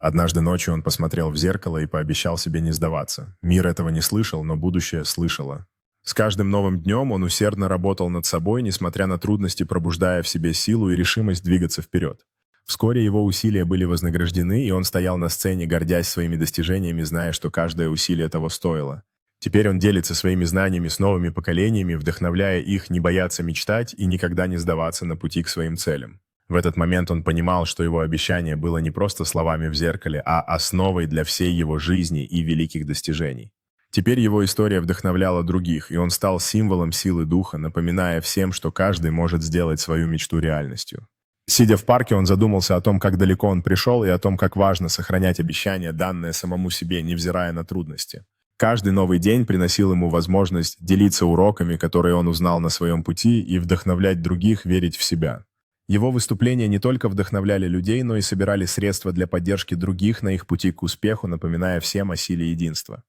Однажды ночью он посмотрел в зеркало и пообещал себе не сдаваться. Мир этого не слышал, но будущее слышало. С каждым новым днем он усердно работал над собой, несмотря на трудности, пробуждая в себе силу и решимость двигаться вперед. Вскоре его усилия были вознаграждены, и он стоял на сцене, гордясь своими достижениями, зная, что каждое усилие того стоило. Теперь он делится своими знаниями с новыми поколениями, вдохновляя их не бояться мечтать и никогда не сдаваться на пути к своим целям. В этот момент он понимал, что его обещание было не просто словами в зеркале, а основой для всей его жизни и великих достижений. Теперь его история вдохновляла других, и он стал символом силы духа, напоминая всем, что каждый может сделать свою мечту реальностью. Сидя в парке, он задумался о том, как далеко он пришел, и о том, как важно сохранять обещания, данные самому себе, невзирая на трудности. Каждый новый день приносил ему возможность делиться уроками, которые он узнал на своем пути, и вдохновлять других верить в себя. Его выступления не только вдохновляли людей, но и собирали средства для поддержки других на их пути к успеху, напоминая всем о силе единства.